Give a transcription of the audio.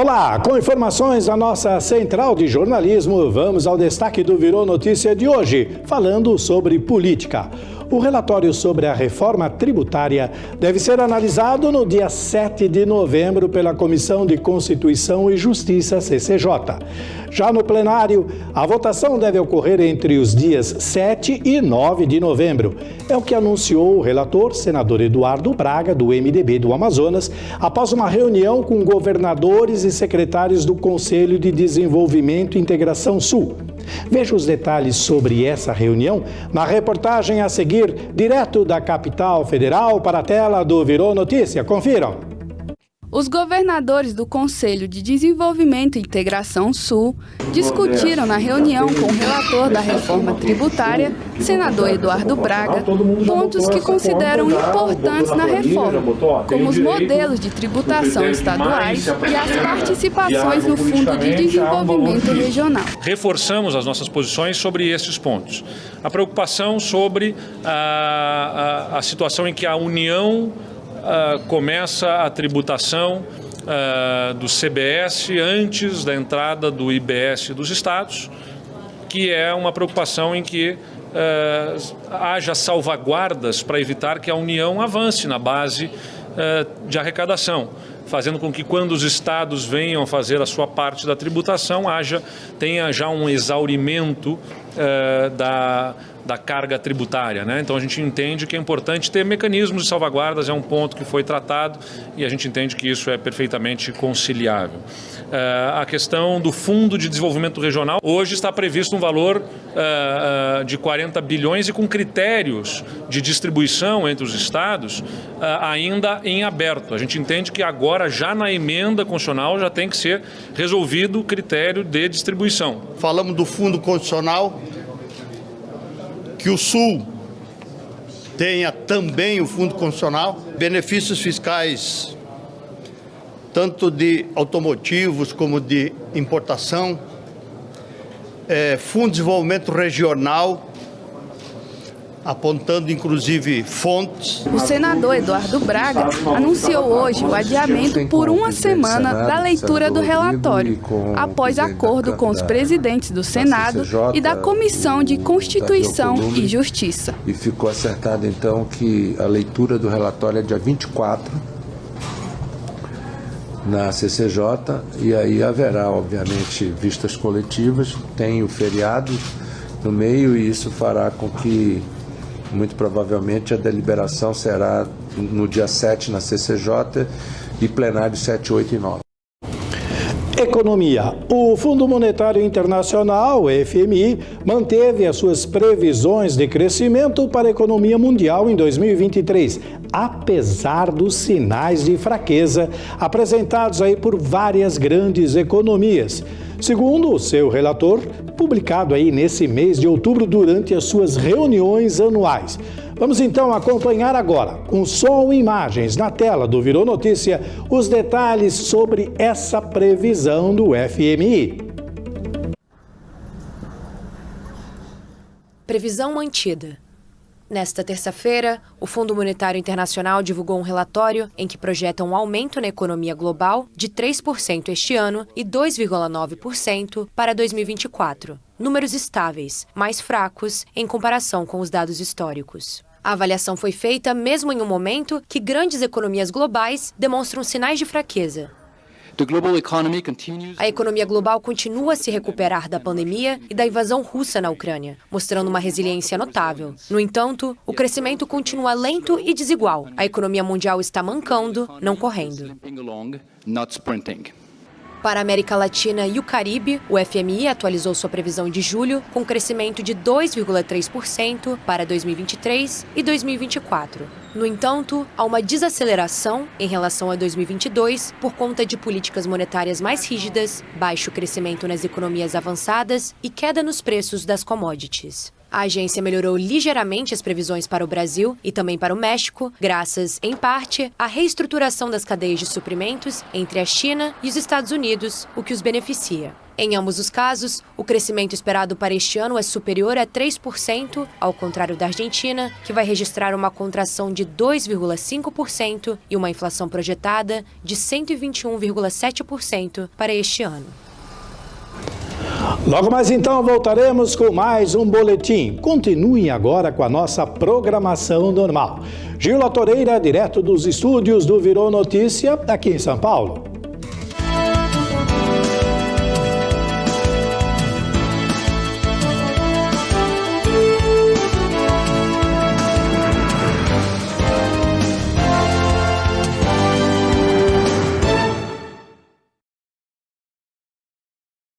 Olá, com informações da nossa central de jornalismo, vamos ao destaque do Virou Notícia de hoje, falando sobre política. O relatório sobre a reforma tributária deve ser analisado no dia 7 de novembro pela Comissão de Constituição e Justiça, CCJ. Já no plenário, a votação deve ocorrer entre os dias 7 e 9 de novembro. É o que anunciou o relator, senador Eduardo Braga, do MDB do Amazonas, após uma reunião com governadores e secretários do Conselho de Desenvolvimento e Integração Sul. Veja os detalhes sobre essa reunião na reportagem a seguir, direto da capital federal para a tela do Virou Notícia. Confiram! Os governadores do Conselho de Desenvolvimento e Integração Sul discutiram na reunião com o relator da reforma tributária, senador Eduardo Braga, pontos que consideram importantes na reforma, como os modelos de tributação estaduais e as participações no Fundo de Desenvolvimento Regional. Reforçamos as nossas posições sobre esses pontos. A preocupação sobre a situação em que a União começa a tributação do CBS antes da entrada do IBS dos estados, que é uma preocupação em que haja salvaguardas para evitar que a União avance na base de arrecadação, fazendo com que quando os estados venham fazer a sua parte da tributação, tenha já um exaurimento da carga tributária, né? Então a gente entende que é importante ter mecanismos de salvaguardas, é um ponto que foi tratado e a gente entende que isso é perfeitamente conciliável. A questão do Fundo de Desenvolvimento Regional, hoje está previsto um valor de 40 bilhões e com critérios de distribuição entre os estados ainda em aberto. A gente entende que agora, já na emenda constitucional, já tem que ser resolvido o critério de distribuição. Falamos do Fundo Constitucional, que o Sul tenha também o Fundo Constitucional, benefícios fiscais, tanto de automotivos como de importação, Fundo de Desenvolvimento Regional, apontando inclusive fontes. O senador Eduardo Braga anunciou hoje o adiamento por uma semana da leitura do relatório, após acordo com os presidentes do Senado e da Comissão de Constituição e Justiça. E ficou acertado então que a leitura do relatório é dia 24 na CCJ, e aí haverá obviamente vistas coletivas, tem o feriado no meio, e isso fará com que muito provavelmente a deliberação será no dia 7 na CCJ e plenário 7, 8 e 9. Economia. O Fundo Monetário Internacional, FMI, manteve as suas previsões de crescimento para a economia mundial em 2023, apesar dos sinais de fraqueza apresentados aí por várias grandes economias. Segundo o seu relator, publicado aí nesse mês de outubro durante as suas reuniões anuais. Vamos então acompanhar agora, com som e imagens na tela do Virou Notícia, os detalhes sobre essa previsão do FMI. Previsão mantida. Nesta terça-feira, o Fundo Monetário Internacional divulgou um relatório em que projeta um aumento na economia global de 3% este ano e 2,9% para 2024. Números estáveis, mais fracos em comparação com os dados históricos. A avaliação foi feita mesmo em um momento que grandes economias globais demonstram sinais de fraqueza. A economia global continua a se recuperar da pandemia e da invasão russa na Ucrânia, mostrando uma resiliência notável. No entanto, o crescimento continua lento e desigual. A economia mundial está mancando, não correndo. Para a América Latina e o Caribe, o FMI atualizou sua previsão de julho com crescimento de 2,3% para 2023 e 2024. No entanto, há uma desaceleração em relação a 2022 por conta de políticas monetárias mais rígidas, baixo crescimento nas economias avançadas e queda nos preços das commodities. A agência melhorou ligeiramente as previsões para o Brasil e também para o México, graças, em parte, à reestruturação das cadeias de suprimentos entre a China e os Estados Unidos, o que os beneficia. Em ambos os casos, o crescimento esperado para este ano é superior a 3%, ao contrário da Argentina, que vai registrar uma contração de 2,5% e uma inflação projetada de 121,7% para este ano. Logo mais então voltaremos com mais um boletim. Continuem agora com a nossa programação normal. Gilda Toreira, direto dos estúdios do Virou Notícia, aqui em São Paulo.